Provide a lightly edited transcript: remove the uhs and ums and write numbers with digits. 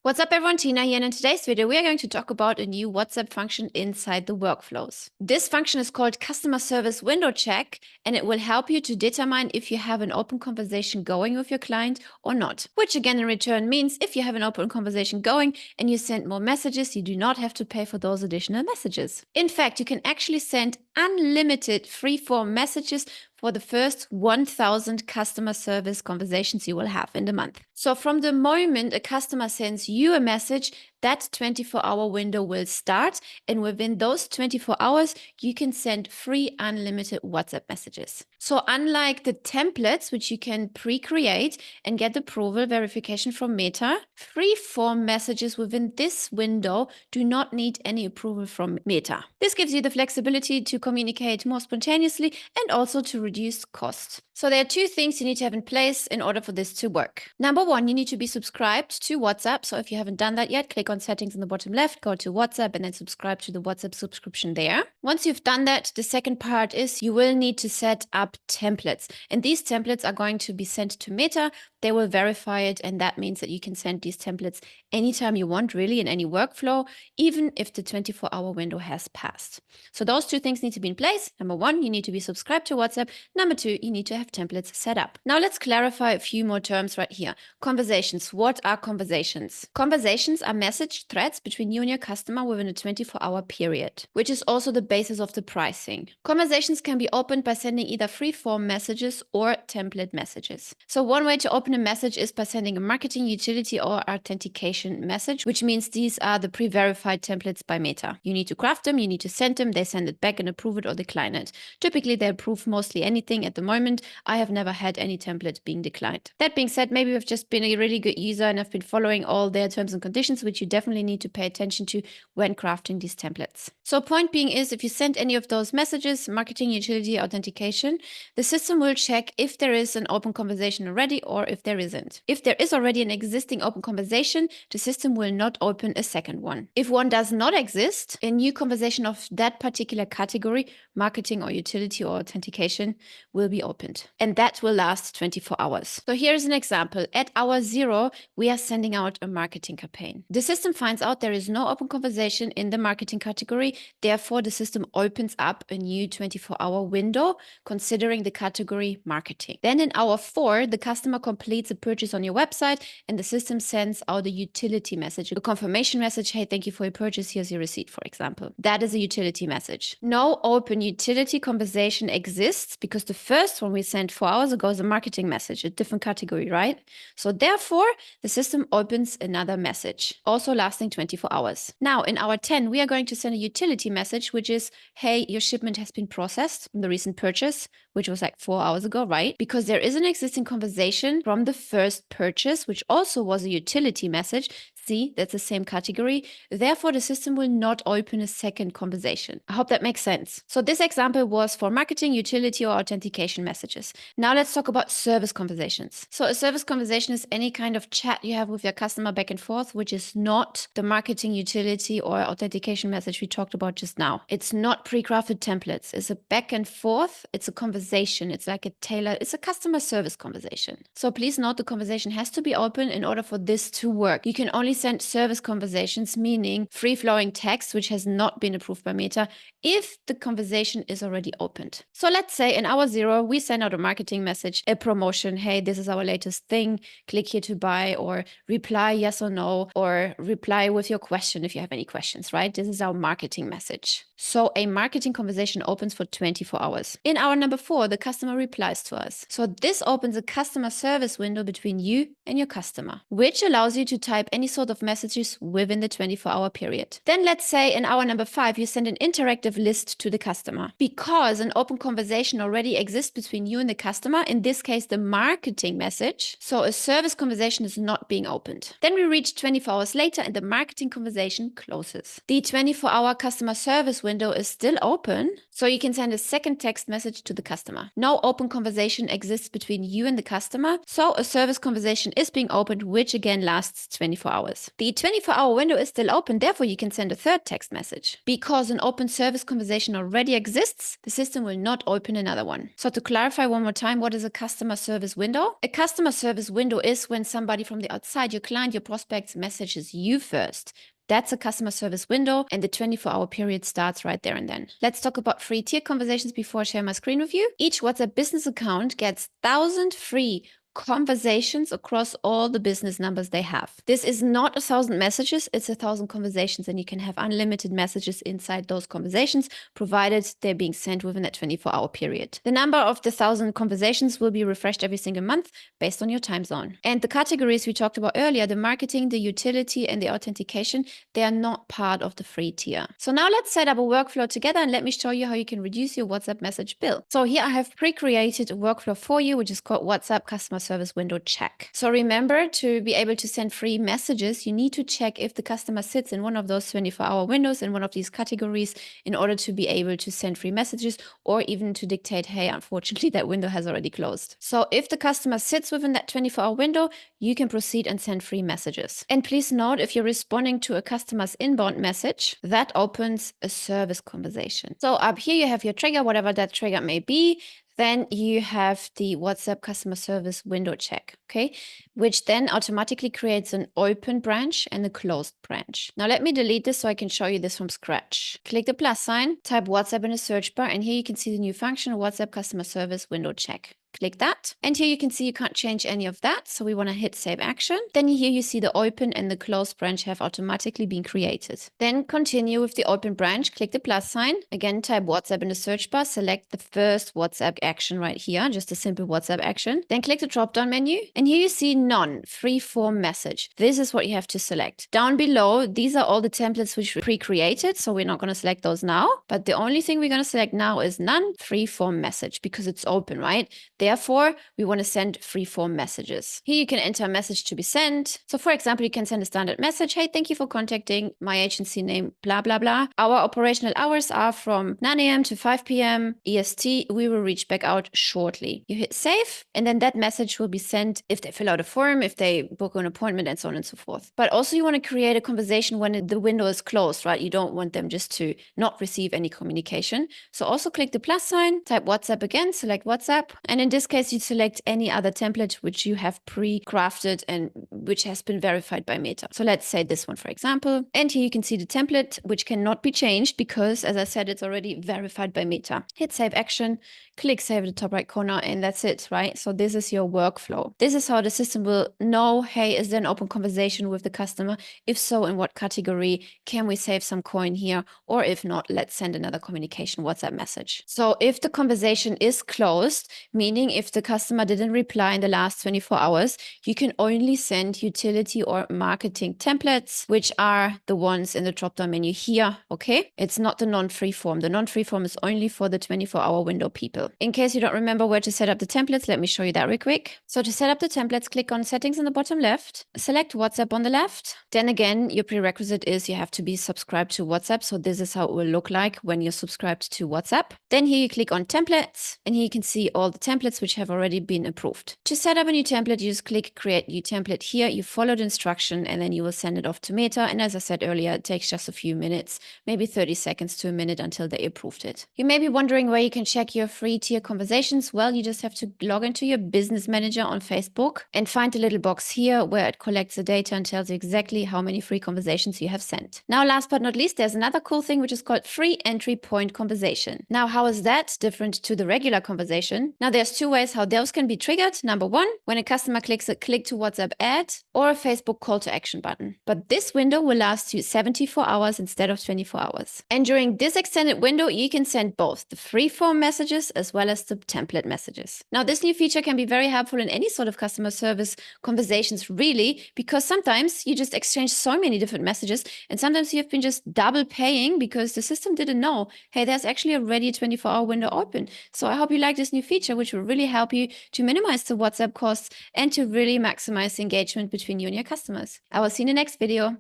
What's up everyone, Tina here, and in today's video we are going to talk about a new WhatsApp function inside the workflows. This function is called Customer Service Window Check, and it will help you to determine if you have an open conversation going with your client or not. Which again in return means if you have an open conversation going and you send more messages, you do not have to pay for those additional messages. In fact, you can actually send unlimited free-form messages for the first 1,000 customer service conversations you will have in the month. So from the moment a customer sends you a message, that 24-hour window will start, and within those 24 hours, you can send free unlimited WhatsApp messages. So unlike the templates, which you can pre-create and get approval verification from Meta, free-form messages within this window do not need any approval from Meta. This gives you the flexibility to communicate more spontaneously and also to reduce costs. So there are two things you need to have in place in order for this to work. Number one, you need to be subscribed to WhatsApp. So if you haven't done that yet, click on settings in the bottom left, go to WhatsApp, and then subscribe to the WhatsApp subscription there. Once you've done that, the second part is you will need to set up templates. And these templates are going to be sent to Meta. They will verify it, and that means that you can send these templates anytime you want, really, in any workflow, even if the 24-hour window has passed. So those two things need to be in place. Number one, you need to be subscribed to WhatsApp. Number two, you need to have templates set up. Now let's clarify a few more terms right here. Conversations. What are conversations? Conversations are message threads between you and your customer within a 24-hour period, which is also the basis of the pricing. Conversations can be opened by sending either free-form messages or template messages. So one way to open a message is by sending a marketing, utility, or authentication message, which means these are the pre-verified templates by Meta. You need to craft them, you need to send them, they send it back and approve it or decline it. Typically, they approve mostly anything. At the moment, I have never had any template being declined. That being said, maybe you've just been a really good user and have been following all their terms and conditions, which you definitely need to pay attention to when crafting these templates. So point being is, if you send any of those messages, marketing, utility, authentication, the system will check if there is an open conversation already or if there isn't. If there is already an existing open conversation, the system will not open a second one. If one does not exist, a new conversation of that particular category, marketing or utility or authentication, will be opened. And that will last 24 hours. So here's an example. At hour 0, we are sending out a marketing campaign. The system finds out there is no open conversation in the marketing category. Therefore, the system opens up a new 24-hour window considering the category marketing. Then in hour 4, the customer completes a purchase on your website and the system sends out a utility message, a confirmation message. Hey, thank you for your purchase. Here's your receipt, for example. That is a utility message. No open utility conversation exists because the first one we sent 4 hours ago is a marketing message, a different category, right? So therefore, the system opens another message, also lasting 24 hours. Now, in hour 10, we are going to send a utility message, which is, hey, your shipment has been processed from the recent purchase, which was like 4 hours ago, right? Because there is an existing conversation from the first purchase, which also was a utility message. See, that's the same category. Therefore, the system will not open a second conversation. I hope that makes sense. So this example was for marketing, utility, or authentication messages. Now let's talk about service conversations. So a service conversation is any kind of chat you have with your customer back and forth, which is not the marketing, utility, or authentication message we talked about just now. It's not pre-crafted templates. It's a back and forth. It's a conversation. It's like it's a customer service conversation. So please note the conversation has to be open in order for this to work. You can only send service conversations, meaning free-flowing text, which has not been approved by Meta, if the conversation is already opened. So let's say in hour 0, we send out a marketing message, a promotion. Hey, this is our latest thing. Click here to buy, or reply yes or no, or reply with your question if you have any questions, right? This is our marketing message. So a marketing conversation opens for 24 hours. In hour number 4, the customer replies to us. So this opens a customer service window between you and your customer, which allows you to type any sort of messages within the 24-hour period. Then let's say in hour number 5, you send an interactive list to the customer. Because an open conversation already exists between you and the customer, in this case, the marketing message, so a service conversation is not being opened. Then we reach 24 hours later and the marketing conversation closes. The 24-hour customer service window is still open, so you can send a second text message to the customer. No open conversation exists between you and the customer, so a service conversation is being opened, which again lasts 24 hours. The 24-hour window is still open, therefore you can send a third text message. Because an open service conversation already exists, the system will not open another one. So to clarify one more time, what is a customer service window? A customer service window is when somebody from the outside, your client, your prospects, messages you first. That's a customer service window, and the 24-hour period starts right there and then. Let's talk about free tier conversations before I share my screen with you. Each WhatsApp business account gets 1,000 free conversations across all the business numbers they have. This is not 1,000 messages, it's 1,000 conversations, and you can have unlimited messages inside those conversations, provided they're being sent within that 24-hour period. The number of the 1,000 conversations will be refreshed every single month based on your time zone. And the categories we talked about earlier, the marketing, the utility, and the authentication, they are not part of the free tier. So now let's set up a workflow together, and let me show you how you can reduce your WhatsApp message bill. So here I have pre-created a workflow for you, which is called WhatsApp Customer Service Window Check. So remember, to be able to send free messages, you need to check if the customer sits in one of those 24-hour windows in one of these categories in order to be able to send free messages, or even to dictate, hey, unfortunately, that window has already closed. So if the customer sits within that 24-hour window, you can proceed and send free messages. And please note, if you're responding to a customer's inbound message, that opens a service conversation. So up here you have your trigger, whatever that trigger may be. Then you have the WhatsApp customer service window check, okay? Which then automatically creates an open branch and a closed branch. Now let me delete this so I can show you this from scratch. Click the plus sign, type WhatsApp in the search bar, and here you can see the new function, WhatsApp customer service window check. Click that. And here you can see you can't change any of that. So we want to hit save action. Then here you see the open and the closed branch have automatically been created. Then continue with the open branch. Click the plus sign. Again, type WhatsApp in the search bar. Select the first WhatsApp action right here. Just a simple WhatsApp action. Then click the drop down menu. And here you see none, free form message. This is what you have to select. Down below, these are all the templates which we pre-created. So we're not going to select those now. But the only thing we're going to select now is none, free form message, because it's open, right? Therefore, we want to send free-form messages. Here you can enter a message to be sent. So for example, you can send a standard message. Hey, thank you for contacting my agency name, blah, blah, blah. Our operational hours are from 9 a.m. to 5 p.m. EST. We will reach back out shortly. You hit save, and then that message will be sent if they fill out a form, if they book an appointment, and so on and so forth. But also you want to create a conversation when the window is closed, right? You don't want them just to not receive any communication. So also click the plus sign, type WhatsApp again, select WhatsApp, and in this case, you select any other template which you have pre-crafted and which has been verified by Meta. So let's say this one, for example. And here you can see the template, which cannot be changed because, as I said, it's already verified by Meta. Hit save action, click save at the top right corner, and that's it, right? So this is your workflow. This is how the system will know, hey, is there an open conversation with the customer? If so, in what category? Can we save some coin here? Or if not, let's send another communication WhatsApp message. So if the conversation is closed, meaning if the customer didn't reply in the last 24 hours, you can only send utility or marketing templates, which are the ones in the drop-down menu here, okay? It's not the non-free form. The non-free form is only for the 24-hour window people. In case you don't remember where to set up the templates, let me show you that real quick. So to set up the templates, click on settings in the bottom left, select WhatsApp on the left. Then again, your prerequisite is you have to be subscribed to WhatsApp. So this is how it will look like when you're subscribed to WhatsApp. Then here you click on templates, and here you can see all the templates which have already been approved. To set up a new template, you just click create new template here. You follow the instruction, and then you will send it off to Meta. And as I said earlier, it takes just a few minutes, maybe 30 seconds to a minute until they approved it. You may be wondering where you can check your free tier conversations. Well, you just have to log into your business manager on Facebook and find the little box here where it collects the data and tells you exactly how many free conversations you have sent. Now, last but not least, there's another cool thing which is called free entry point conversation. Now, how is that different to the regular conversation? Now, there's two ways how those can be triggered. Number one, when a customer clicks a click to WhatsApp ad or a Facebook call to action button. But this window will last you 74 hours instead of 24 hours. And during this extended window, you can send both the free form messages as well as the template messages. Now, this new feature can be very helpful in any sort of customer service conversations, really, because sometimes you just exchange so many different messages, and sometimes you've been just double paying because the system didn't know, hey, there's actually already a 24-hour window open. So I hope you like this new feature, which will really help you to minimize the WhatsApp costs and to really maximize the engagement between you and your customers. I will see you in the next video.